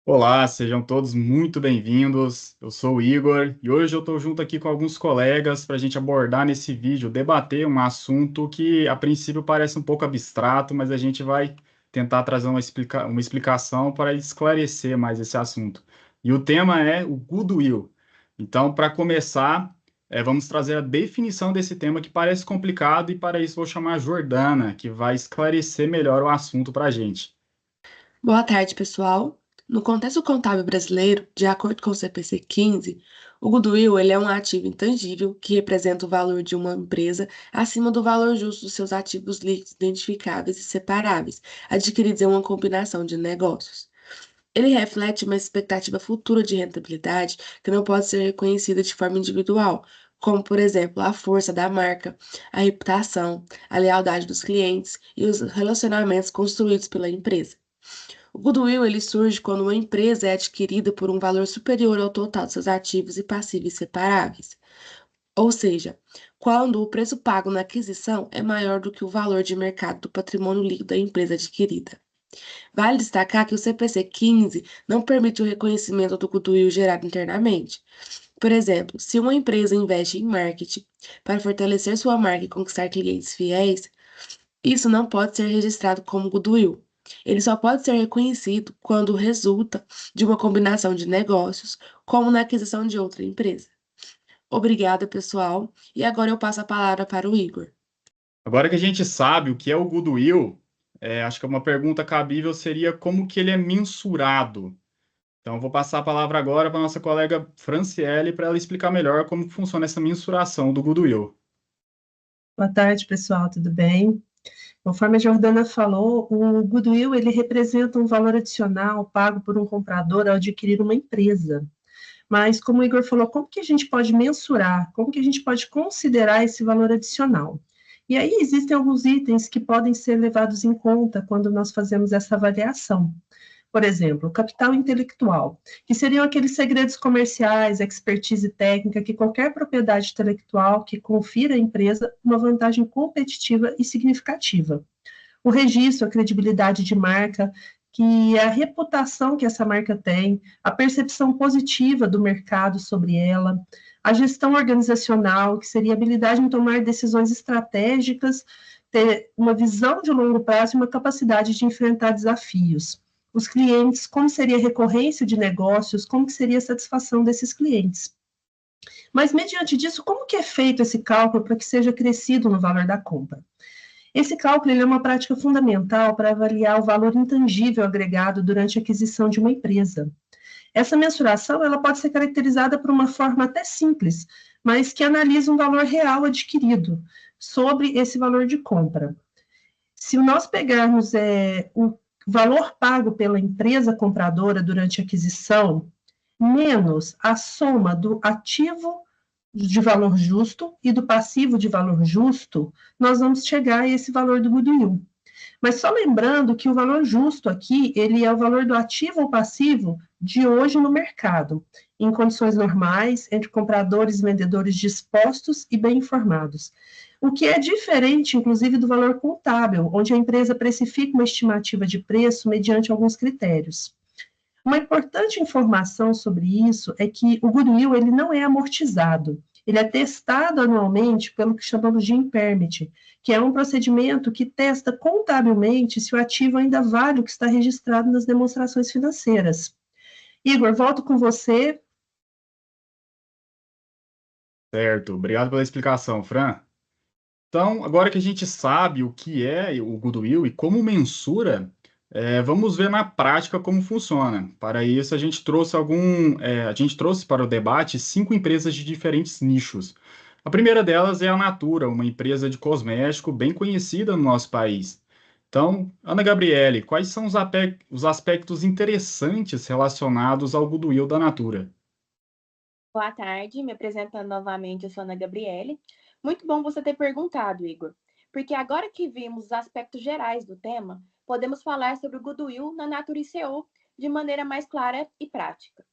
Olá, sejam todos muito bem-vindos. Eu sou o Igor e hoje eu estou junto aqui com alguns colegas para a gente abordar nesse vídeo, debater um assunto que a princípio parece um pouco abstrato, mas a gente vai tentar trazer uma explicação para esclarecer mais esse assunto. E o tema é o goodwill. Então, para começar, vamos trazer a definição desse tema que parece complicado e para isso vou chamar a Jordana, que vai esclarecer melhor o assunto para a gente. Boa tarde, pessoal. No contexto contábil brasileiro, de acordo com o CPC 15, o goodwill ele é um ativo intangível que representa o valor de uma empresa acima do valor justo dos seus ativos líquidos identificáveis e separáveis, adquiridos em uma combinação de negócios. Ele reflete uma expectativa futura de rentabilidade que não pode ser reconhecida de forma individual, como, por exemplo, a força da marca, a reputação, a lealdade dos clientes e os relacionamentos construídos pela empresa. O goodwill ele surge quando uma empresa é adquirida por um valor superior ao total de seus ativos e passivos separáveis. Ou seja, quando o preço pago na aquisição é maior do que o valor de mercado do patrimônio líquido da empresa adquirida. Vale destacar que o CPC 15 não permite o reconhecimento do goodwill gerado internamente. Por exemplo, se uma empresa investe em marketing para fortalecer sua marca e conquistar clientes fiéis, isso não pode ser registrado como goodwill. Ele só pode ser reconhecido quando resulta de uma combinação de negócios, como na aquisição de outra empresa. Obrigada, pessoal. E agora eu passo a palavra para o Igor. Agora que a gente sabe o que é o goodwill, acho que uma pergunta cabível seria como que ele é mensurado. Então, eu vou passar a palavra agora para a nossa colega Franciele para ela explicar melhor como funciona essa mensuração do goodwill. Boa tarde, pessoal, tudo bem? Conforme a Jordana falou, o goodwill ele representa um valor adicional pago por um comprador ao adquirir uma empresa. Mas, como o Igor falou, como que a gente pode mensurar? Como que a gente pode considerar esse valor adicional? E aí existem alguns itens que podem ser levados em conta quando nós fazemos essa avaliação. Por exemplo, o capital intelectual, que seriam aqueles segredos comerciais, expertise técnica que qualquer propriedade intelectual que confira à empresa uma vantagem competitiva e significativa. O registro, a credibilidade de marca, que é a reputação que essa marca tem, a percepção positiva do mercado sobre ela, a gestão organizacional, que seria a habilidade em tomar decisões estratégicas, ter uma visão de longo prazo e uma capacidade de enfrentar desafios. Os clientes, como seria a recorrência de negócios, como que seria a satisfação desses clientes. Mas, mediante disso, como que é feito esse cálculo para que seja crescido no valor da compra? Esse cálculo é uma prática fundamental para avaliar o valor intangível agregado durante a aquisição de uma empresa. Essa mensuração ela pode ser caracterizada por uma forma até simples, mas que analisa um valor real adquirido sobre esse valor de compra. Se nós pegarmos o valor pago pela empresa compradora durante a aquisição, menos a soma do ativo de valor justo e do passivo de valor justo, nós vamos chegar a esse valor do goodwill. Mas só lembrando que o valor justo aqui, ele é o valor do ativo ou passivo de hoje no mercado, em condições normais, entre compradores e vendedores dispostos e bem informados. O que é diferente, inclusive, do valor contábil, onde a empresa precifica uma estimativa de preço mediante alguns critérios. Uma importante informação sobre isso é que o goodwill ele não é amortizado. Ele é testado anualmente pelo que chamamos de impairment, que é um procedimento que testa contabilmente se o ativo ainda vale o que está registrado nas demonstrações financeiras. Igor, volto com você. Certo, obrigado pela explicação, Fran. Então, agora que a gente sabe o que é o goodwill e como mensura, vamos ver na prática como funciona. Para isso, a gente trouxe para o debate 5 empresas de diferentes nichos. A primeira delas é a Natura, uma empresa de cosmético bem conhecida no nosso país. Então, Ana Gabriele, quais são os aspectos interessantes relacionados ao goodwill da Natura? Boa tarde, me apresentando novamente, eu sou Ana Gabriele. Muito bom você ter perguntado, Igor, porque agora que vimos os aspectos gerais do tema, podemos falar sobre o Goodwill na Natura ICO de maneira mais clara e prática.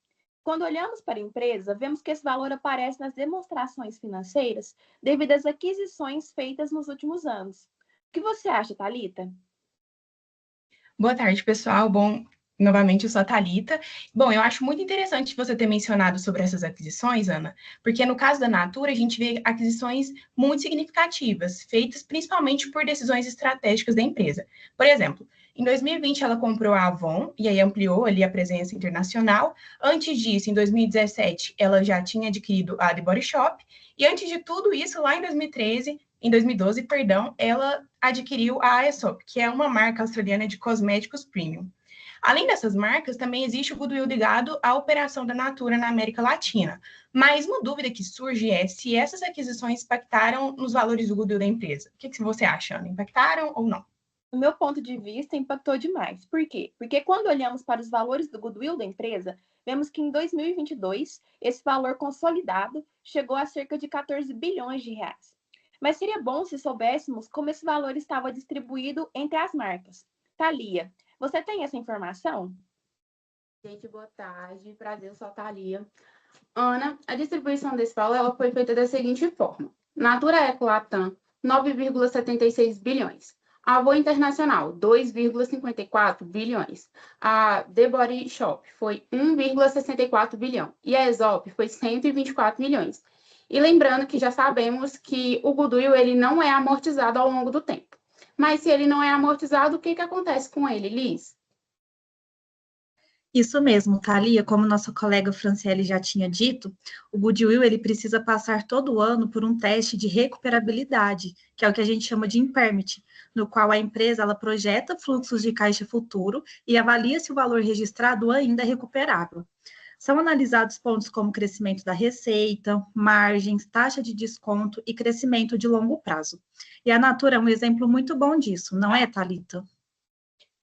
Quando olhamos para a empresa, vemos que esse valor aparece nas demonstrações financeiras devido às aquisições feitas nos últimos anos. O que você acha, Thalita? Boa tarde, pessoal. Bom, Novamente, eu sou a Thalita. Bom, eu acho muito interessante você ter mencionado sobre essas aquisições, Ana, porque no caso da Natura, a gente vê aquisições muito significativas, feitas principalmente por decisões estratégicas da empresa. Por exemplo, em 2020, ela comprou a Avon, e aí ampliou ali a presença internacional. Antes disso, em 2017, ela já tinha adquirido a The Body Shop, e antes de tudo isso, lá em 2012, perdão, ela adquiriu a Aesop, que é uma marca australiana de cosméticos premium. Além dessas marcas, também existe o goodwill ligado à operação da Natura na América Latina. Mas uma dúvida que surge é se essas aquisições impactaram nos valores do goodwill da empresa. O que você acha, Ana? Impactaram ou não? Do meu ponto de vista, impactou demais. Por quê? Porque quando olhamos para os valores do goodwill da empresa, vemos que em 2022, esse valor consolidado chegou a cerca de 14 bilhões de reais. Mas seria bom se soubéssemos como esse valor estava distribuído entre as marcas. Thalia, você tem essa informação? Gente, boa tarde. Prazer, eu sou a Thalia. Ana, a distribuição desse valor ela foi feita da seguinte forma. Natura Eco Latam, 9,76 bilhões. Avon Internacional, 2,54 bilhões. A The Body Shop foi 1,64 bilhão. E a Aesop foi 124 milhões. E lembrando que já sabemos que o goodwill ele não é amortizado ao longo do tempo. Mas se ele não é amortizado, o que acontece com ele, Liz? Isso mesmo, Thalia, como nossa colega Franciele já tinha dito, o goodwill ele precisa passar todo ano por um teste de recuperabilidade, que é o que a gente chama de impairment, no qual a empresa ela projeta fluxos de caixa futuro e avalia se o valor registrado ainda é recuperável. São analisados pontos como crescimento da receita, margens, taxa de desconto e crescimento de longo prazo. E a Natura é um exemplo muito bom disso, não é, Thalita?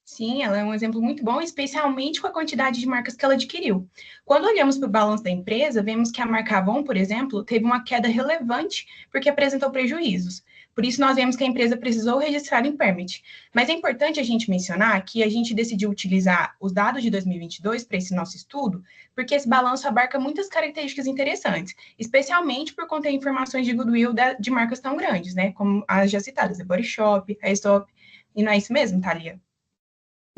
Sim, ela é um exemplo muito bom, especialmente com a quantidade de marcas que ela adquiriu. Quando olhamos para o balanço da empresa, vemos que a marca Avon, por exemplo, teve uma queda relevante porque apresentou prejuízos. Por isso, nós vemos que a empresa precisou registrar em permit. Mas é importante a gente mencionar que a gente decidiu utilizar os dados de 2022 para esse nosso estudo, porque esse balanço abarca muitas características interessantes, especialmente por conter informações de goodwill de marcas tão grandes, né? Como as já citadas, The Body Shop, a Aesop. E não é isso mesmo, Thalia?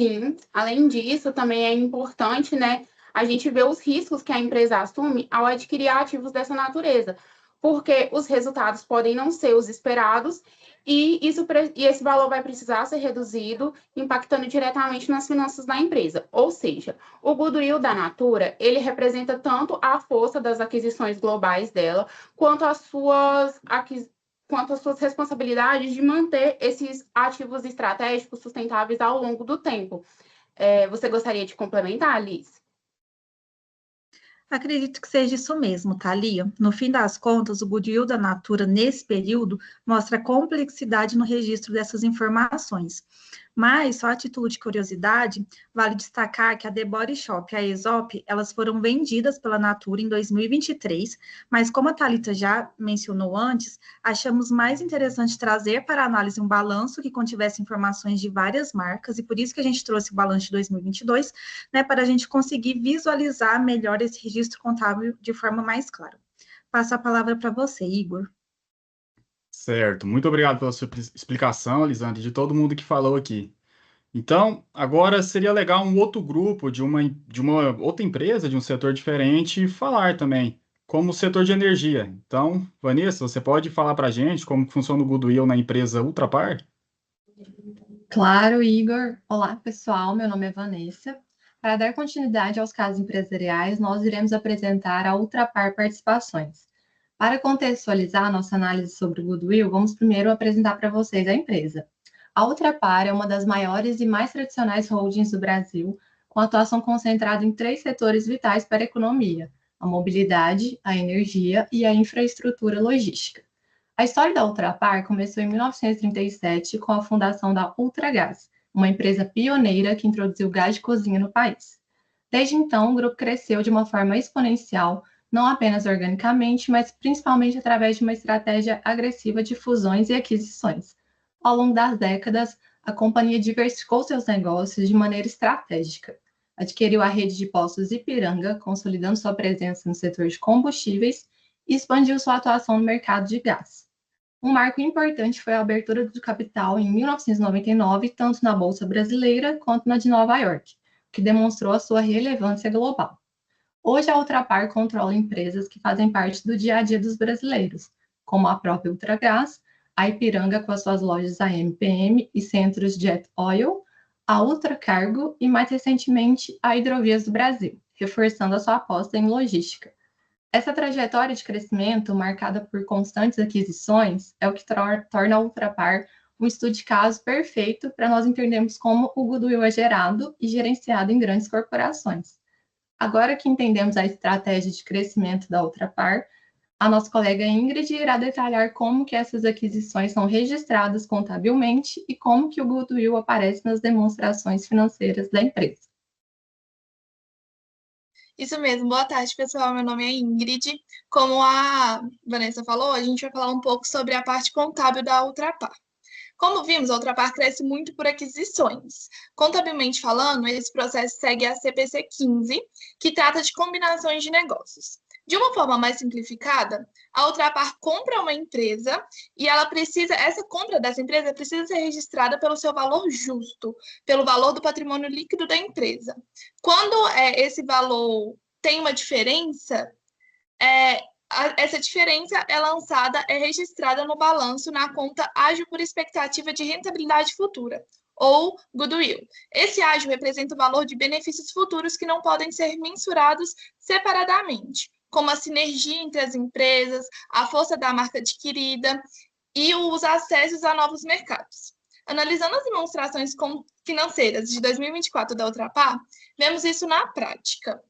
Sim, além disso, também é importante, né, a gente ver os riscos que a empresa assume ao adquirir ativos dessa natureza, porque os resultados podem não ser os esperados e esse valor vai precisar ser reduzido, impactando diretamente nas finanças da empresa. Ou seja, o goodwill da Natura, ele representa tanto a força das aquisições globais dela, quanto as suas responsabilidades de manter esses ativos estratégicos sustentáveis ao longo do tempo. Você gostaria de complementar, Liz? Acredito que seja isso mesmo, Thalia. No fim das contas, o goodwill da Natura, nesse período, mostra complexidade no registro dessas informações. Mas, só a título de curiosidade, vale destacar que a The Body Shop e a Aesop, elas foram vendidas pela Natura em 2023, mas como a Thalita já mencionou antes, achamos mais interessante trazer para a análise um balanço que contivesse informações de várias marcas, e por isso que a gente trouxe o balanço de 2022, né, para a gente conseguir visualizar melhor esse registro contábil de forma mais clara. Passo a palavra para você, Igor. Certo, muito obrigado pela sua explicação, Lisandra, e de todo mundo que falou aqui. Então, agora seria legal um outro grupo de uma outra empresa, de um setor diferente, falar também, como o setor de energia. Então, Vanessa, você pode falar para a gente como que funciona o Goodwill na empresa Ultrapar? Claro, Igor. Olá, pessoal. Meu nome é Vanessa. Para dar continuidade aos casos empresariais, nós iremos apresentar a Ultrapar Participações. Para contextualizar a nossa análise sobre o Goodwill, vamos primeiro apresentar para vocês a empresa. A Ultrapar é uma das maiores e mais tradicionais holdings do Brasil, com atuação concentrada em 3 setores vitais para a economia: a mobilidade, a energia e a infraestrutura logística. A história da Ultrapar começou em 1937 com a fundação da Ultragás, uma empresa pioneira que introduziu gás de cozinha no país. Desde então, o grupo cresceu de uma forma exponencial, não apenas organicamente, mas principalmente através de uma estratégia agressiva de fusões e aquisições. Ao longo das décadas, a companhia diversificou seus negócios de maneira estratégica. Adquiriu a rede de postos Ipiranga, consolidando sua presença no setor de combustíveis, e expandiu sua atuação no mercado de gás. Um marco importante foi a abertura do capital em 1999, tanto na Bolsa Brasileira quanto na de Nova York, que demonstrou a sua relevância global. Hoje, a Ultrapar controla empresas que fazem parte do dia a dia dos brasileiros, como a própria Ultragás, a Ipiranga com as suas lojas AMPM e centros Jet Oil, a Ultracargo e, mais recentemente, a Hidrovias do Brasil, reforçando a sua aposta em logística. Essa trajetória de crescimento, marcada por constantes aquisições, é o que torna a Ultrapar um estudo de caso perfeito para nós entendermos como o goodwill é gerado e gerenciado em grandes corporações. Agora que entendemos a estratégia de crescimento da Ultrapar, a nossa colega Ingrid irá detalhar como que essas aquisições são registradas contabilmente e como que o goodwill aparece nas demonstrações financeiras da empresa. Isso mesmo, boa tarde, pessoal. Meu nome é Ingrid. Como a Vanessa falou, a gente vai falar um pouco sobre a parte contábil da Ultrapar. Como vimos, a Ultrapar cresce muito por aquisições. Contabilmente falando, esse processo segue a CPC 15, que trata de combinações de negócios. De uma forma mais simplificada, a Ultrapar compra uma empresa e essa compra dessa empresa precisa ser registrada pelo seu valor justo, pelo valor do patrimônio líquido da empresa. Quando esse valor tem uma diferença, essa diferença é registrada no balanço na conta ágio por expectativa de rentabilidade futura, ou goodwill. Esse ágio representa o valor de benefícios futuros que não podem ser mensurados separadamente, como a sinergia entre as empresas, a força da marca adquirida e os acessos a novos mercados. Analisando as demonstrações financeiras de 2024 da Ultrapar, vemos isso na prática.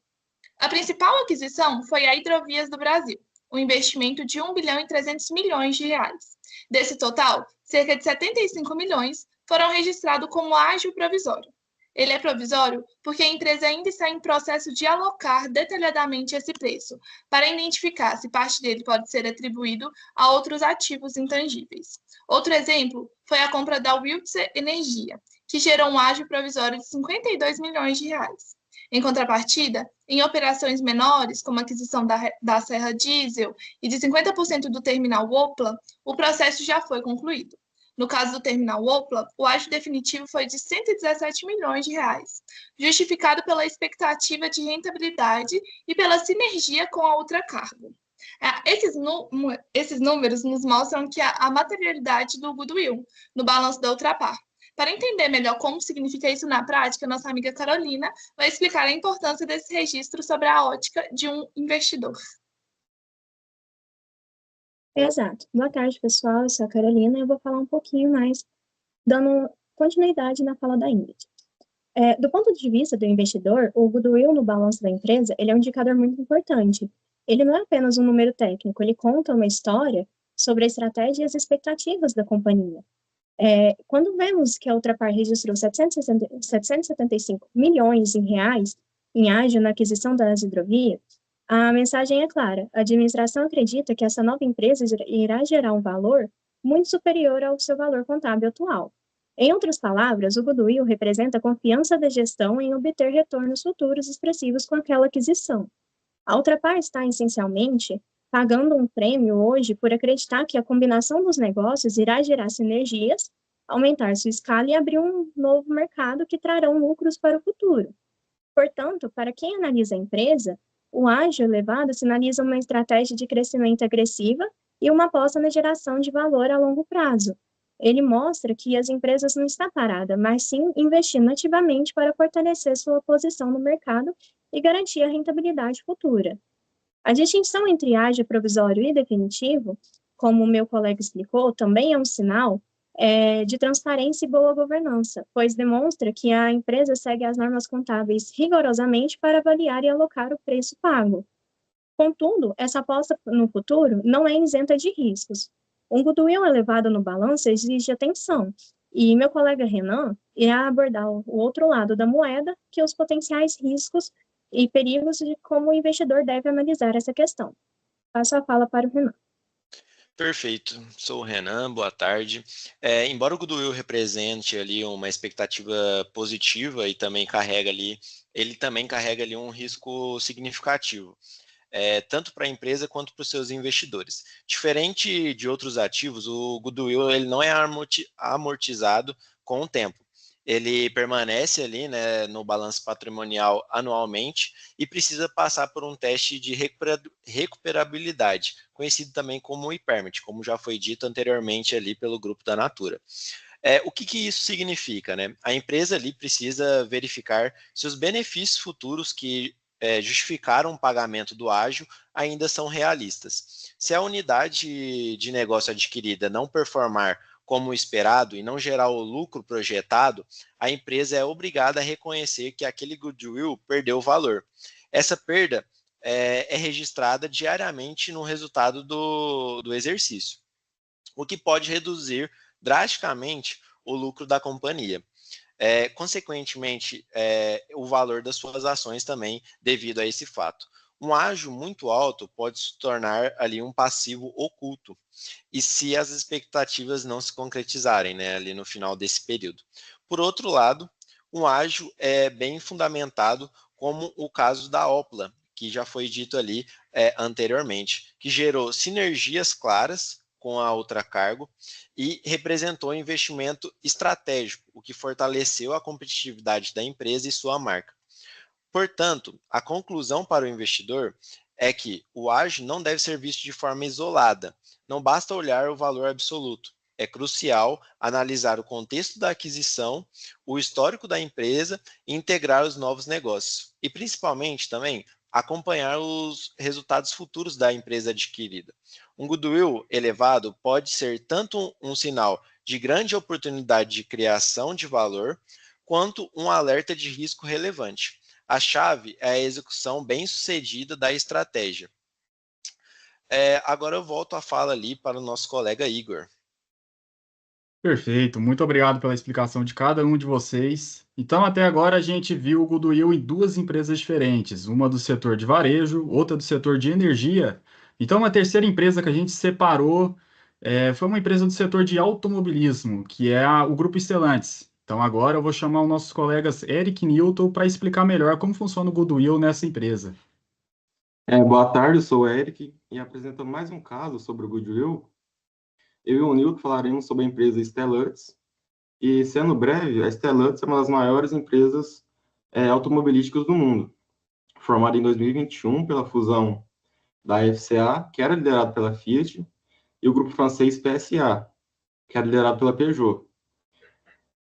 A principal aquisição foi a Hidrovias do Brasil, um investimento de 1 bilhão e 300 milhões de reais. Desse total, cerca de 75 milhões foram registrados como ágio provisório. Ele é provisório porque a empresa ainda está em processo de alocar detalhadamente esse preço, para identificar se parte dele pode ser atribuído a outros ativos intangíveis. Outro exemplo foi a compra da Wiltse Energia, que gerou um ágio provisório de 52 milhões de reais. Em contrapartida, em operações menores, como a aquisição da Serra Diesel e de 50% do terminal Opla, o processo já foi concluído. No caso do terminal Opla, o ágio definitivo foi de 117 milhões de reais, justificado pela expectativa de rentabilidade e pela sinergia com a Ultracargo. Esses números nos mostram que a materialidade do goodwill no balanço da Ultrapar. Para entender melhor como significa isso na prática, nossa amiga Carolina vai explicar a importância desse registro sobre a ótica de um investidor. Exato. Boa tarde, pessoal. Eu sou a Carolina e eu vou falar um pouquinho mais, dando continuidade na fala da Ingrid. Do ponto de vista do investidor, o goodwill no balanço da empresa, ele é um indicador muito importante. Ele não é apenas um número técnico, ele conta uma história sobre a estratégia e as expectativas da companhia. Quando vemos que a Ultrapar registrou 775 milhões em reais em ágio na aquisição das hidrovias, a mensagem é clara. A administração acredita que essa nova empresa irá gerar um valor muito superior ao seu valor contábil atual. Em outras palavras, o goodwill representa a confiança da gestão em obter retornos futuros expressivos com aquela aquisição. A Ultrapar está, essencialmente, pagando um prêmio hoje por acreditar que a combinação dos negócios irá gerar sinergias, aumentar sua escala e abrir um novo mercado que trarão lucros para o futuro. Portanto, para quem analisa a empresa, o ágio elevado sinaliza uma estratégia de crescimento agressiva e uma aposta na geração de valor a longo prazo. Ele mostra que as empresas não estão paradas, mas sim investindo ativamente para fortalecer sua posição no mercado e garantir a rentabilidade futura. A distinção entre ágio provisório e definitivo, como o meu colega explicou, também é um sinal de transparência e boa governança, pois demonstra que a empresa segue as normas contábeis rigorosamente para avaliar e alocar o preço pago. Contudo, essa aposta no futuro não é isenta de riscos. Um goodwill elevado no balanço exige atenção, e meu colega Renan irá abordar o outro lado da moeda, que é os potenciais riscos e perigos de como o investidor deve analisar essa questão. Passo a fala para o Renan. Perfeito, sou o Renan, boa tarde. Embora o goodwill represente ali uma expectativa positiva e também ele também carrega ali um risco significativo, tanto para a empresa quanto para os seus investidores. Diferente de outros ativos, o goodwill ele não é amortizado com o tempo. ele permanece ali, né, no balanço patrimonial anualmente e precisa passar por um teste de recuperabilidade, conhecido também como impairment, como já foi dito anteriormente ali pelo grupo da Natura. O que isso significa, né? A empresa ali precisa verificar se os benefícios futuros que justificaram o pagamento do ágio ainda são realistas. Se a unidade de negócio adquirida não performar como esperado e não gerar o lucro projetado, a empresa é obrigada a reconhecer que aquele goodwill perdeu valor. Essa perda é registrada diariamente no resultado do exercício, o que pode reduzir drasticamente o lucro da companhia. Consequentemente, o valor das suas ações também devido a esse fato. Um ágio muito alto pode se tornar ali um passivo oculto, e se as expectativas não se concretizarem, né, ali no final desse período. Por outro lado, um ágio é bem fundamentado, como o caso da Opla, que já foi dito ali anteriormente, que gerou sinergias claras com a Ultracargo e representou um investimento estratégico, o que fortaleceu a competitividade da empresa e sua marca. Portanto, a conclusão para o investidor é que o ágio não deve ser visto de forma isolada. Não basta olhar o valor absoluto. É crucial analisar o contexto da aquisição, o histórico da empresa e integrar os novos negócios. E, principalmente, também, acompanhar os resultados futuros da empresa adquirida. Um goodwill elevado pode ser tanto um sinal de grande oportunidade de criação de valor, quanto um alerta de risco relevante. A chave é a execução bem-sucedida da estratégia. Agora eu volto a fala ali para o nosso colega Igor. Perfeito, muito obrigado pela explicação de cada um de vocês. Então, até agora a gente viu o goodwill em duas empresas diferentes, uma do setor de varejo, outra do setor de energia. Então, a terceira empresa que a gente separou foi uma empresa do setor de automobilismo, que é o Grupo Stellantis. Então, agora eu vou chamar os nossos colegas Eric e Newton para explicar melhor como funciona o goodwill nessa empresa. Boa tarde, eu sou o Eric e apresentando mais um caso sobre o goodwill. Eu e o Nilton falaremos sobre a empresa Stellantis. E, sendo breve, a Stellantis é uma das maiores empresas automobilísticas do mundo, formada em 2021 pela fusão da FCA, que era liderada pela Fiat, e o grupo francês PSA, que era liderado pela Peugeot.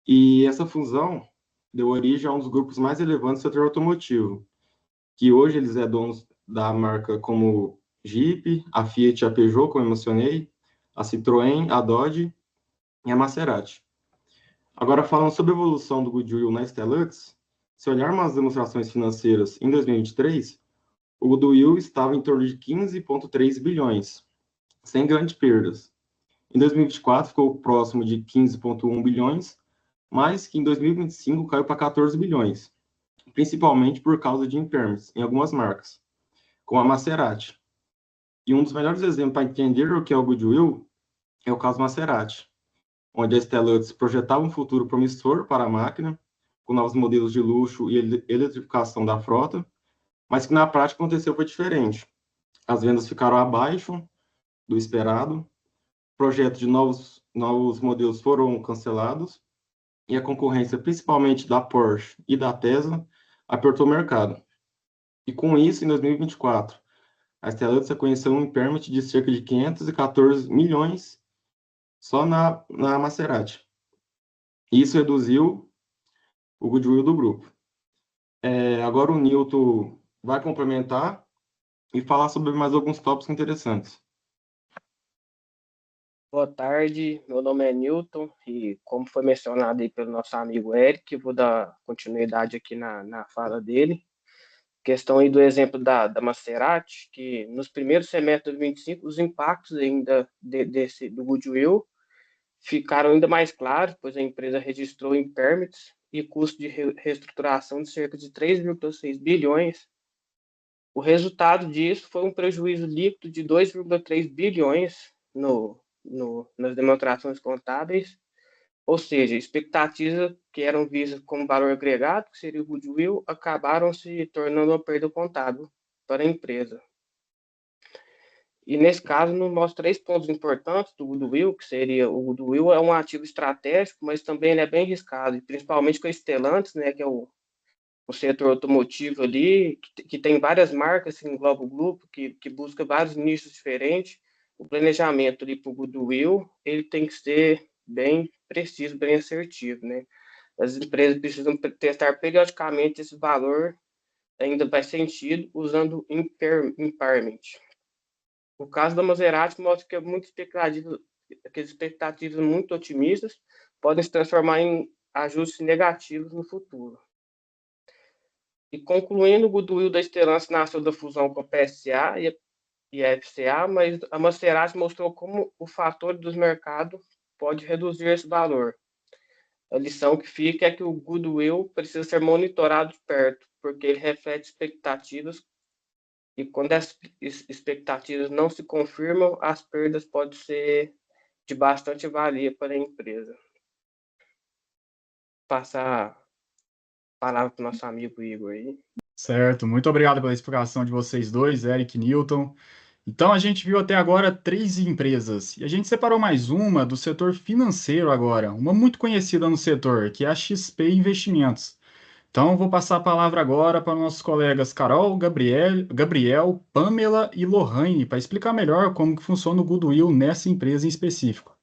E essa fusão deu origem a um dos grupos mais relevantes do setor automotivo, que hoje eles é donos da marca como Jeep, a Fiat e a Peugeot, como eu mencionei, a Citroën, a Dodge e a Maserati. Agora, falando sobre a evolução do goodwill na Stellantis, se olharmos as demonstrações financeiras em 2023, o goodwill estava em torno de 15,3 bilhões, sem grandes perdas. Em 2024, ficou próximo de 15,1 bilhões, mas que em 2025 caiu para 14 bilhões, principalmente por causa de impairments em algumas marcas, como a Maserati. E um dos melhores exemplos para entender o que é o goodwill é o caso Maserati, onde a Stellantis projetava um futuro promissor para a máquina, com novos modelos de luxo e eletrificação da frota, mas que na prática aconteceu foi diferente. As vendas ficaram abaixo do esperado, projetos de novos modelos foram cancelados, e a concorrência, principalmente da Porsche e da Tesla, apertou o mercado. E com isso, em 2024, a Stellantis reconheceu um impairment de cerca de 514 milhões só na Maserati. Isso reduziu o goodwill do grupo. Agora o Nilton vai complementar e falar sobre mais alguns tópicos interessantes. Boa tarde, meu nome é Newton e, como foi mencionado aí pelo nosso amigo Eric, vou dar continuidade aqui na fala dele. Questão aí do exemplo da Maserati, que nos primeiros semestres de 2025, os impactos ainda do goodwill ficaram ainda mais claros, pois a empresa registrou impairments e custo de reestruturação de cerca de 3,6 bilhões. O resultado disso foi um prejuízo líquido de 2,3 bilhões nas demonstrações contábeis, ou seja, expectativas que eram vistas como valor agregado, que seria o goodwill, acabaram se tornando uma perda contábil para a empresa. E nesse caso, nos mostra 3 pontos importantes do goodwill, que seria o goodwill é um ativo estratégico, mas também ele é bem arriscado, principalmente com a Stellantis, né, que é o setor automotivo ali, que tem várias marcas, que engloba o grupo, que busca vários nichos diferentes. O planejamento ali para o goodwill, ele tem que ser bem preciso, bem assertivo, né? As empresas precisam testar periodicamente esse valor, ainda vai sentido, usando impairment. O caso da Maserati mostra que aquelas expectativas muito otimistas podem se transformar em ajustes negativos no futuro. E concluindo, o goodwill da Stellantis nasceu da fusão com a PSA e a FCA, mas a Maserati mostrou como o fator dos mercados pode reduzir esse valor. A lição que fica é que o goodwill precisa ser monitorado de perto, porque ele reflete expectativas, e quando as expectativas não se confirmam, as perdas podem ser de bastante valia para a empresa. Passar a palavra para o nosso amigo Igor aí. Certo, muito obrigado pela explicação de vocês dois, Eric e Newton. Então, a gente viu até agora 3 empresas, e a gente separou mais uma do setor financeiro agora, uma muito conhecida no setor, que é a XP Investimentos. Então, eu vou passar a palavra agora para nossos colegas Carol, Gabriel, Pamela e Lohane, para explicar melhor como que funciona o goodwill nessa empresa em específico.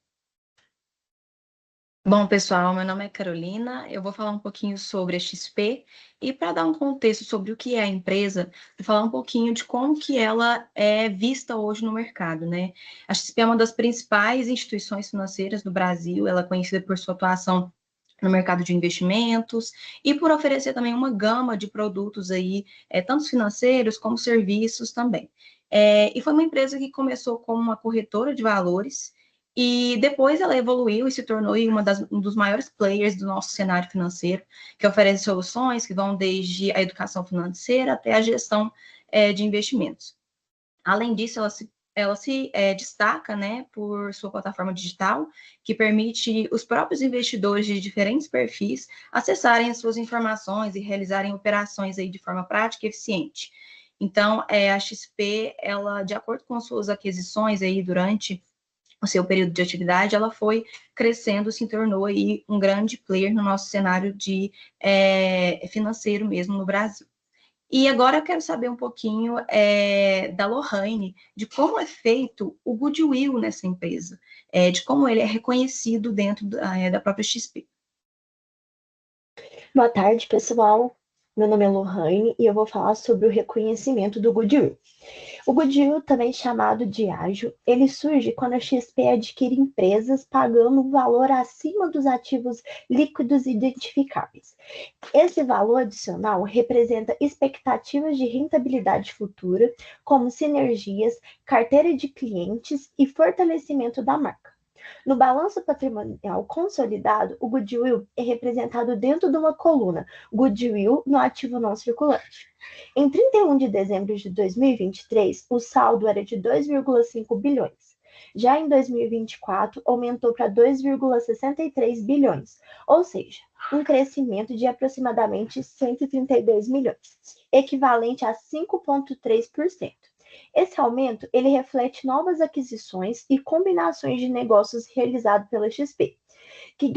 Bom, pessoal, meu nome é Carolina, eu vou falar um pouquinho sobre a XP e para dar um contexto sobre o que é a empresa, vou falar um pouquinho de como que ela é vista hoje no mercado, né? A XP é uma das principais instituições financeiras do Brasil, ela é conhecida por sua atuação no mercado de investimentos e por oferecer também uma gama de produtos aí, tanto financeiros como serviços também. E foi uma empresa que começou como uma corretora de valores, e depois ela evoluiu e se tornou um dos maiores players do nosso cenário financeiro, que oferece soluções que vão desde a educação financeira até a gestão de investimentos. Além disso, ela se destaca, né, por sua plataforma digital, que permite os próprios investidores de diferentes perfis acessarem as suas informações e realizarem operações aí de forma prática e eficiente. Então, a XP, ela, de acordo com suas aquisições aí durante o seu período de atividade, ela foi crescendo, se tornou aí um grande player no nosso cenário de financeiro mesmo no Brasil. E agora eu quero saber um pouquinho da Lohane, de como é feito o goodwill nessa empresa, de como ele é reconhecido dentro da própria XP. Boa tarde, pessoal. Meu nome é Lohane e eu vou falar sobre o reconhecimento do goodwill. O goodwill, também chamado de ágio, ele surge quando a XP adquire empresas pagando um valor acima dos ativos líquidos identificáveis. Esse valor adicional representa expectativas de rentabilidade futura, como sinergias, carteira de clientes e fortalecimento da marca. No balanço patrimonial consolidado, o goodwill é representado dentro de uma coluna, goodwill no ativo não circulante. Em 31 de dezembro de 2023, o saldo era de 2,5 bilhões. Já em 2024, aumentou para 2,63 bilhões, ou seja, um crescimento de aproximadamente 132 milhões, equivalente a 5,3%. Esse aumento, ele reflete novas aquisições e combinações de negócios realizados pela XP, que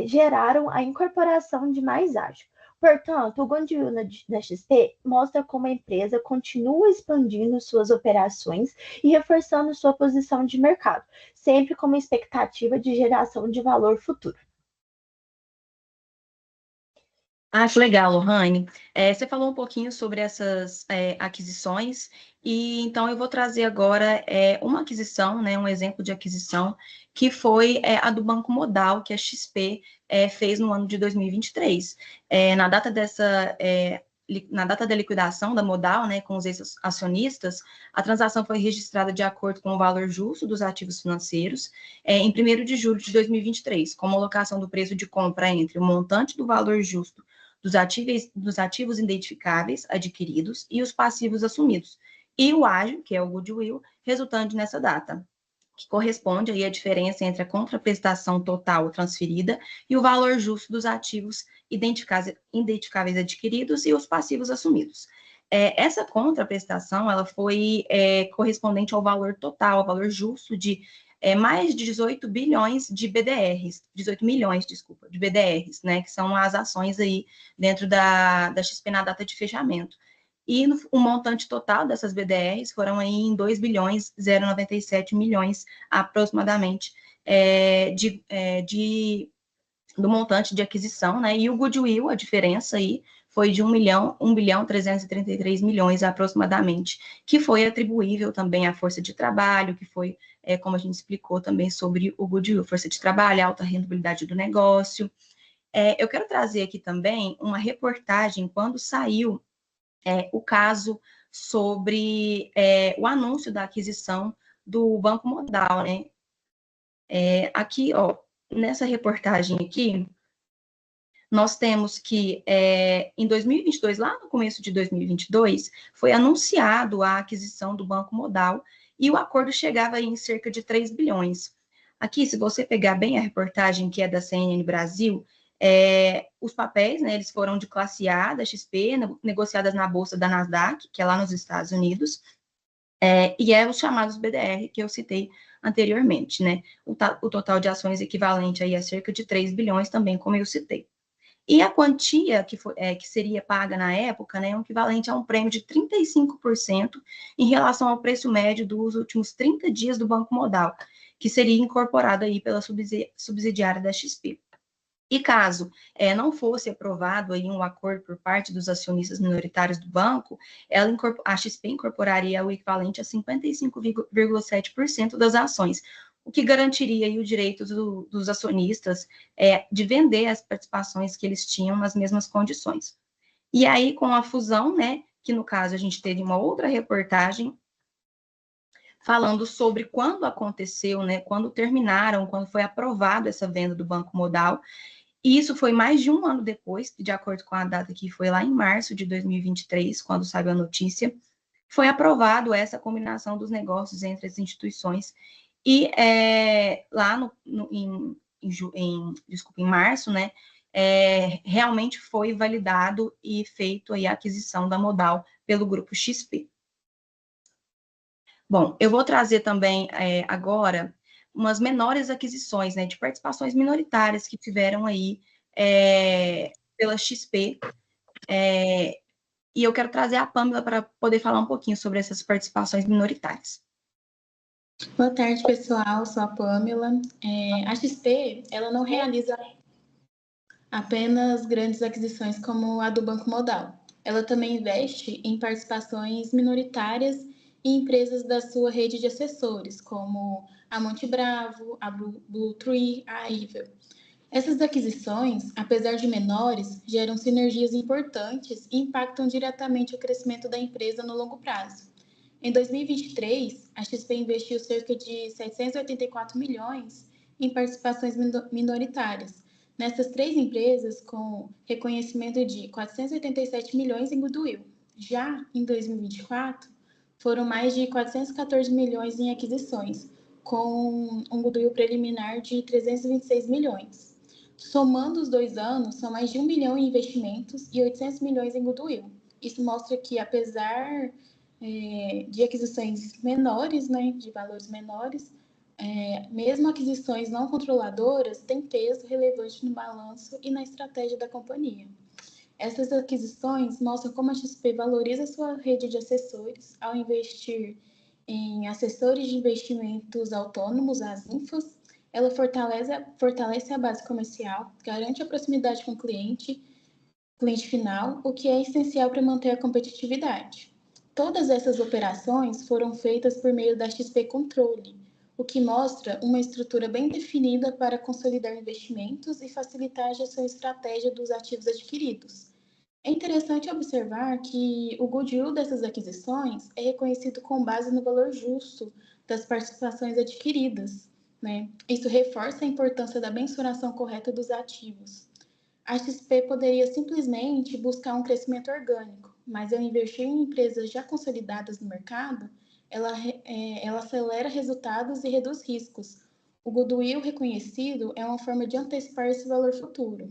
geraram a incorporação de mais ágio. Portanto, o goodwill da XP mostra como a empresa continua expandindo suas operações e reforçando sua posição de mercado, sempre com uma expectativa de geração de valor futuro. Que legal, Lohane. Você falou um pouquinho sobre essas aquisições, e então eu vou trazer agora uma aquisição, né, um exemplo de aquisição, que foi a do Banco Modal, que a XP fez no ano de 2023. Na data da liquidação da Modal, né, com os ex-acionistas, a transação foi registrada de acordo com o valor justo dos ativos financeiros, em 1º de julho de 2023, com uma alocação do preço de compra entre o montante do valor justo dos ativos identificáveis adquiridos e os passivos assumidos, e o ágio, que é o goodwill, resultante nessa data, que corresponde aí à diferença entre a contraprestação total transferida e o valor justo dos ativos identificáveis adquiridos e os passivos assumidos. Essa contraprestação, ela foi correspondente ao valor total, ao valor justo de mais de 18 bilhões de BDRs, 18 milhões, desculpa, de BDRs, né, que são as ações aí dentro da XP na data de fechamento. E o montante total dessas BDRs foram aí em 2 bilhões 097 milhões aproximadamente do montante de aquisição, né? E o goodwill, a diferença aí foi de 1 bilhão 333 milhões aproximadamente, que foi atribuível também à força de trabalho, que foi, como a gente explicou também sobre o goodwill, força de trabalho, alta rentabilidade do negócio. Eu quero trazer aqui também uma reportagem quando saiu o caso sobre o anúncio da aquisição do Banco Modal, né? Aqui, ó, nessa reportagem aqui, nós temos que, em 2022, lá no começo de 2022, foi anunciado a aquisição do Banco Modal e o acordo chegava aí em cerca de 3 bilhões. Aqui, se você pegar bem a reportagem que é da CNN Brasil, os papéis, né, eles foram de classe A da XP, negociadas na bolsa da Nasdaq, que é lá nos Estados Unidos, e os chamados BDR, que eu citei anteriormente, né? O total de ações equivalente aí a cerca de 3 bilhões também, como eu citei. E a quantia que seria paga na época, né, é equivalente a um prêmio de 35% em relação ao preço médio dos últimos 30 dias do Banco Modal, que seria incorporado aí pela subsidiária da XP. E caso não fosse aprovado aí um acordo por parte dos acionistas minoritários do banco, a XP incorporaria o equivalente a 55,7% das ações, o que garantiria aí o direito dos acionistas de vender as participações que eles tinham nas mesmas condições. E aí, com a fusão, né, que no caso a gente teve uma outra reportagem falando sobre quando aconteceu, né, quando foi aprovado essa venda do Banco Modal. E isso foi mais de um ano depois, de acordo com a data que foi lá em março de 2023, quando saiu a notícia, foi aprovado essa combinação dos negócios entre as instituições. E lá em março, né, realmente foi validado e feito aí a aquisição da Modal pelo grupo XP. Bom, eu vou trazer também agora umas menores aquisições, né, de participações minoritárias que tiveram aí pela XP, e eu quero trazer a Pamela para poder falar um pouquinho sobre essas participações minoritárias. Boa tarde, pessoal, sou a Pamela. A XP, ela não realiza apenas grandes aquisições como a do Banco Modal. Ela também investe em participações minoritárias em empresas da sua rede de assessores, como a Monte Bravo, a Blue Tree, a Ivel. Essas aquisições, apesar de menores, geram sinergias importantes e impactam diretamente o crescimento da empresa no longo prazo. Em 2023, a XP investiu cerca de 784 milhões em participações minoritárias, nessas 3 empresas com reconhecimento de 487 milhões em goodwill. Já em 2024, foram mais de 414 milhões em aquisições, com um goodwill preliminar de 326 milhões. Somando os 2 anos, são mais de 1 bilhão em investimentos e 800 milhões em goodwill. Isso mostra que, apesar de aquisições menores, né, de valores menores, mesmo aquisições não controladoras têm peso relevante no balanço e na estratégia da companhia. Essas aquisições mostram como a XP valoriza sua rede de assessores ao investir em assessores de investimentos autônomos, as INFAs. Ela fortalece a base comercial, garante a proximidade com o cliente final, o que é essencial para manter a competitividade. Todas essas operações foram feitas por meio da XP Controle, o que mostra uma estrutura bem definida para consolidar investimentos e facilitar a gestão estratégica dos ativos adquiridos. É interessante observar que o goodwill dessas aquisições é reconhecido com base no valor justo das participações adquiridas, né? Isso reforça a importância da mensuração correta dos ativos. A XP poderia simplesmente buscar um crescimento orgânico, mas ao investir em empresas já consolidadas no mercado, ela acelera resultados e reduz riscos. O goodwill reconhecido é uma forma de antecipar esse valor futuro.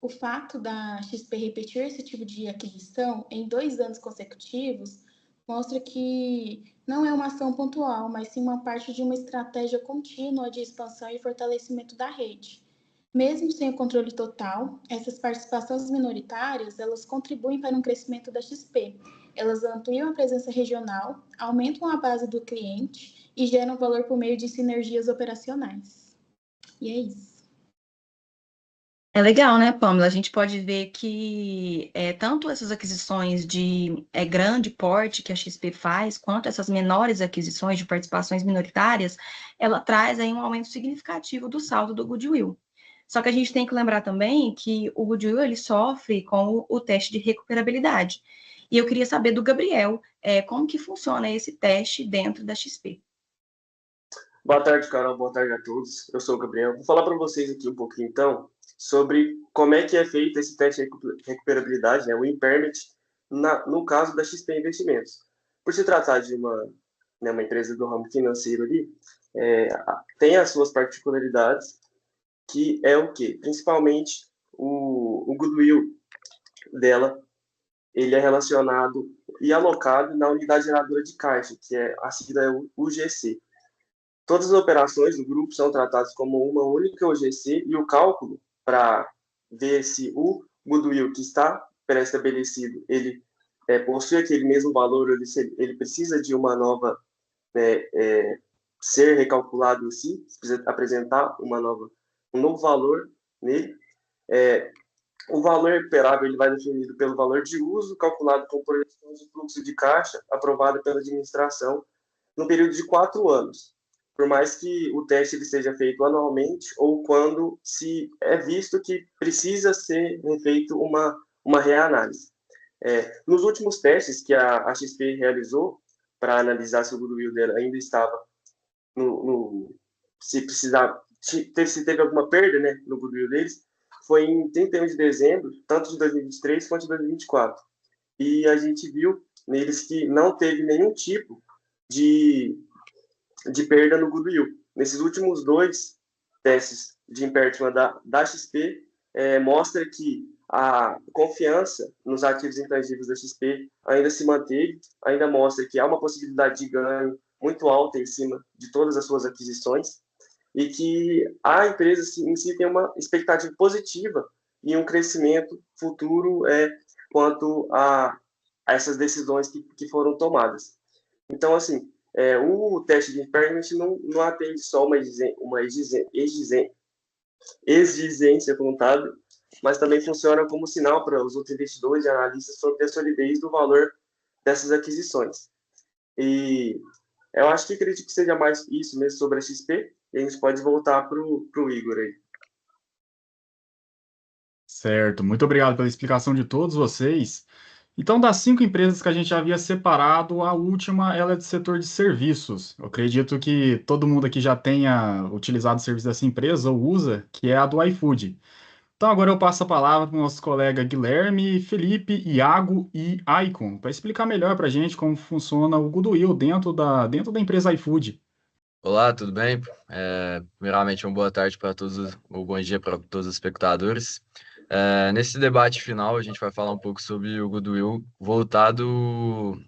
O fato da XP repetir esse tipo de aquisição em 2 anos consecutivos mostra que não é uma ação pontual, mas sim uma parte de uma estratégia contínua de expansão e fortalecimento da rede. Mesmo sem o controle total, essas participações minoritárias, elas contribuem para um crescimento da XP. Elas ampliam a presença regional, aumentam a base do cliente e geram valor por meio de sinergias operacionais. E é isso. É legal, né, Pamela? A gente pode ver que tanto essas aquisições de grande porte que a XP faz, quanto essas menores aquisições de participações minoritárias, ela traz aí um aumento significativo do saldo do goodwill. Só que a gente tem que lembrar também que o goodwill ele sofre com o teste de recuperabilidade. E eu queria saber do Gabriel como que funciona esse teste dentro da XP. Boa tarde, Carol. Boa tarde a todos. Eu sou o Gabriel. Vou falar para vocês aqui um pouquinho, então, sobre como é que é feito esse teste de recuperabilidade, né, o impairment, no caso da XP Investimentos. Por se tratar de uma empresa do ramo financeiro ali, tem as suas particularidades, que é o quê? Principalmente o goodwill dela, ele é relacionado e alocado na unidade geradora de caixa, que a sigla é o UGC. Todas as operações do grupo são tratadas como uma única UGC e o cálculo para ver se o goodwill que está pré-estabelecido ele possui aquele mesmo valor, ele precisa de uma nova ser recalculado em si, precisa apresentar um novo valor nele. O valor recuperável ele vai definido pelo valor de uso, calculado com projeção de fluxo de caixa, aprovada pela administração, no período de 4 anos. Por mais que o teste ele seja feito anualmente ou quando se é visto que precisa ser feito uma reanálise. Nos últimos testes que a XP realizou para analisar se o goodwill dela ainda estava se teve alguma perda, né, no goodwill deles, foi em 31 de dezembro, tanto de 2023 quanto de 2024. E a gente viu neles que não teve nenhum tipo de perda no goodwill. Nesses últimos 2 testes de impairment da XP, mostra que a confiança nos ativos intangíveis da XP ainda se manteve, ainda mostra que há uma possibilidade de ganho muito alta em cima de todas as suas aquisições e que a empresa em si tem uma expectativa positiva e um crescimento futuro quanto a essas decisões que foram tomadas. Então, assim, o teste de impairment não atende só uma exigência contábil, mas também funciona como sinal para os outros investidores e analistas sobre a solidez do valor dessas aquisições. E eu acho que acredito que seja mais isso mesmo sobre a XP, e a gente pode voltar para o Igor aí. Certo, muito obrigado pela explicação de todos vocês. Então, das 5 empresas que a gente havia separado, a última ela é do setor de serviços. Eu acredito que todo mundo aqui já tenha utilizado o serviço dessa empresa ou usa, que é a do iFood. Então, agora eu passo a palavra para o nosso colega Guilherme, Felipe, Iago e Aicon, para explicar melhor para a gente como funciona o goodwill dentro da empresa iFood. Olá, tudo bem? Primeiramente, uma boa tarde para todos, ou bom dia para todos os espectadores. Nesse debate final, a gente vai falar um pouco sobre o goodwill voltado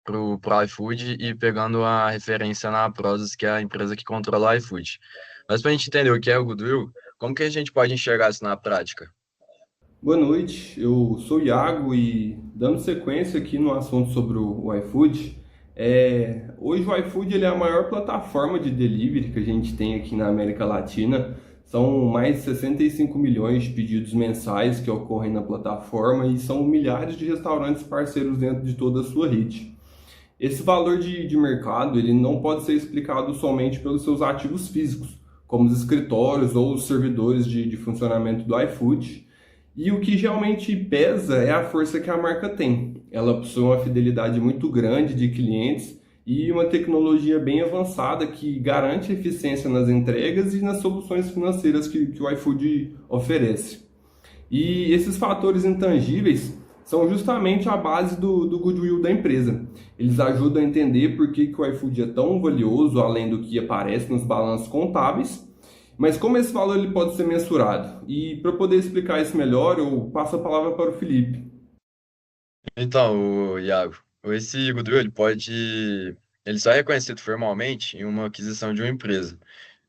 para o iFood e pegando a referência na Prosus, que é a empresa que controla o iFood. Mas para a gente entender o que é o goodwill, como que a gente pode enxergar isso na prática? Boa noite, eu sou o Iago e dando sequência aqui no assunto sobre o iFood, hoje o iFood ele é a maior plataforma de delivery que a gente tem aqui na América Latina. São mais de 65 milhões de pedidos mensais que ocorrem na plataforma e são milhares de restaurantes parceiros dentro de toda a sua rede. Esse valor de mercado ele não pode ser explicado somente pelos seus ativos físicos, como os escritórios ou os servidores de funcionamento do iFood. E o que realmente pesa é a força que a marca tem. Ela possui uma fidelidade muito grande de clientes e uma tecnologia bem avançada que garante eficiência nas entregas e nas soluções financeiras que o iFood oferece. E esses fatores intangíveis são justamente a base do goodwill da empresa. Eles ajudam a entender por que o iFood é tão valioso, além do que aparece nos balanços contábeis, Mas como esse valor ele pode ser mensurado? E para eu poder explicar isso melhor, eu passo a palavra para o Felipe. Então, Iago, esse goodwill, ele só é reconhecido formalmente em uma aquisição de uma empresa.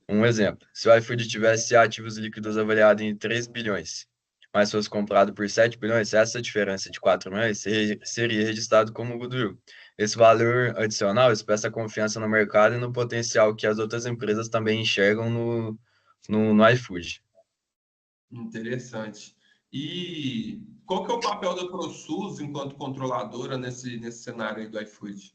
Um exemplo, se o iFood tivesse ativos líquidos avaliados em 3 bilhões, mas fosse comprado por 7 bilhões, essa diferença de 4 milhões seria registrado como goodwill. Esse valor adicional expressa a confiança no mercado e no potencial que as outras empresas também enxergam no iFood. Interessante. E qual que é o papel da ProSUS enquanto controladora nesse cenário aí do iFood?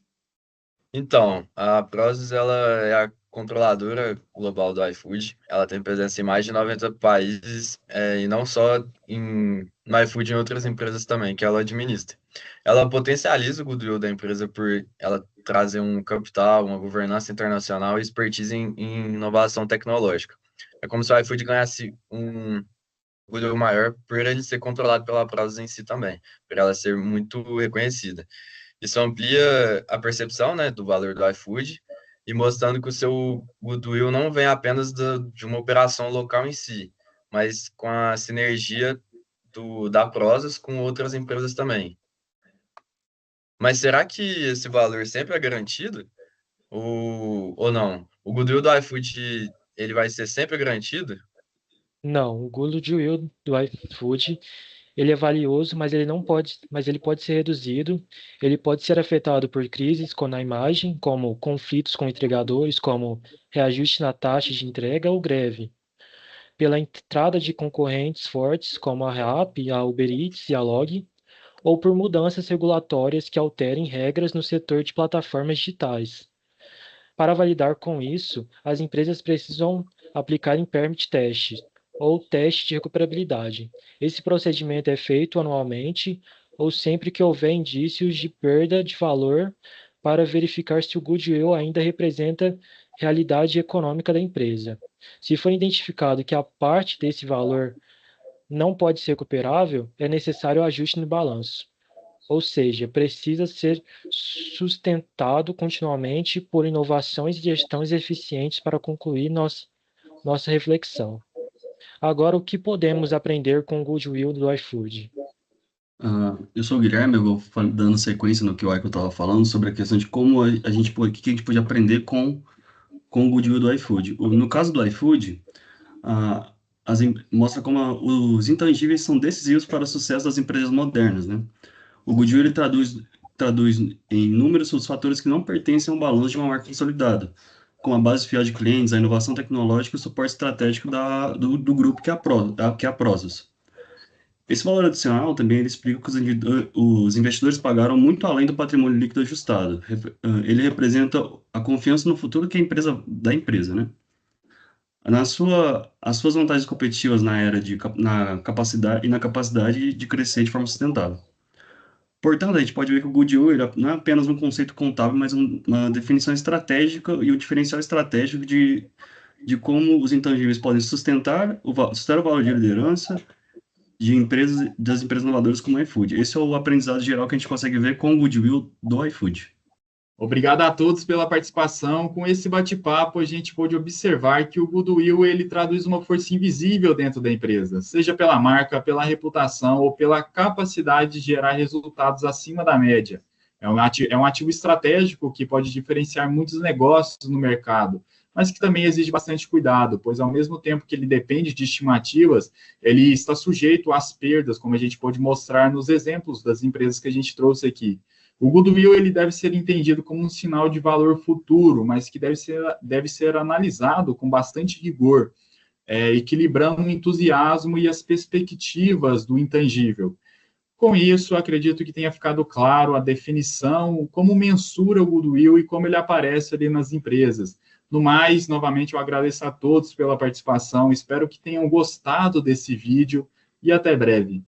Então, a Prozis, ela é a controladora global do iFood. Ela tem presença em mais de 90 países, e não só no iFood, em outras empresas também, que ela administra. Ela potencializa o goodwill da empresa por ela trazer um capital, uma governança internacional e expertise em inovação tecnológica. É como se o iFood ganhasse um goodwill maior por ele ser controlado pela Prozis em si também, por ela ser muito reconhecida. Isso amplia a percepção, né, do valor do iFood e mostrando que o seu goodwill não vem apenas de uma operação local em si, mas com a sinergia da Prozis com outras empresas também. Mas será que esse valor sempre é garantido? Ou não? O goodwill do iFood, ele vai ser sempre garantido? Não, o goodwill do iFood, ele é valioso, mas ele pode ser reduzido, ele pode ser afetado por crises na imagem, como conflitos com entregadores, como reajuste na taxa de entrega ou greve, pela entrada de concorrentes fortes, como a Rappi, a Uber Eats e a Log, ou por mudanças regulatórias que alterem regras no setor de plataformas digitais. Para validar com isso, as empresas precisam aplicar impairment test, ou teste de recuperabilidade. Esse procedimento é feito anualmente ou sempre que houver indícios de perda de valor para verificar se o goodwill ainda representa realidade econômica da empresa. Se for identificado que a parte desse valor não pode ser recuperável, é necessário o ajuste no balanço. Ou seja, precisa ser sustentado continuamente por inovações e gestões eficientes para concluir nossa reflexão. Agora, o que podemos aprender com o goodwill do iFood? Eu sou o Guilherme, eu vou dando sequência no que o Aiko estava falando sobre a questão de como o que a gente pode aprender com o goodwill do iFood. No caso do iFood, mostra como os intangíveis são decisivos para o sucesso das empresas modernas, né? O goodwill ele traduz em números os fatores que não pertencem ao balanço de uma marca consolidada, como a base fiel de clientes, a inovação tecnológica e o suporte estratégico do grupo que é a Prozis. Esse valor adicional também ele explica que os investidores pagaram muito além do patrimônio líquido ajustado. Ele representa a confiança no futuro da empresa, né? As suas vantagens competitivas na capacidade de crescer de forma sustentável. Portanto, a gente pode ver que o goodwill não é apenas um conceito contábil, mas uma definição estratégica e um diferencial estratégico de como os intangíveis podem sustentar o valor de liderança das empresas inovadoras como o iFood. Esse é o aprendizado geral que a gente consegue ver com o goodwill do iFood. Obrigado a todos pela participação. Com esse bate-papo, a gente pôde observar que o goodwill ele traduz uma força invisível dentro da empresa, seja pela marca, pela reputação ou pela capacidade de gerar resultados acima da média. É um ativo estratégico que pode diferenciar muitos negócios no mercado, mas que também exige bastante cuidado, pois ao mesmo tempo que ele depende de estimativas, ele está sujeito às perdas, como a gente pode mostrar nos exemplos das empresas que a gente trouxe aqui. O goodwill ele deve ser entendido como um sinal de valor futuro, mas que deve ser analisado com bastante rigor, equilibrando o entusiasmo e as perspectivas do intangível. Com isso, acredito que tenha ficado claro a definição, como mensura o goodwill e como ele aparece ali nas empresas. No mais, novamente, eu agradeço a todos pela participação, espero que tenham gostado desse vídeo e até breve.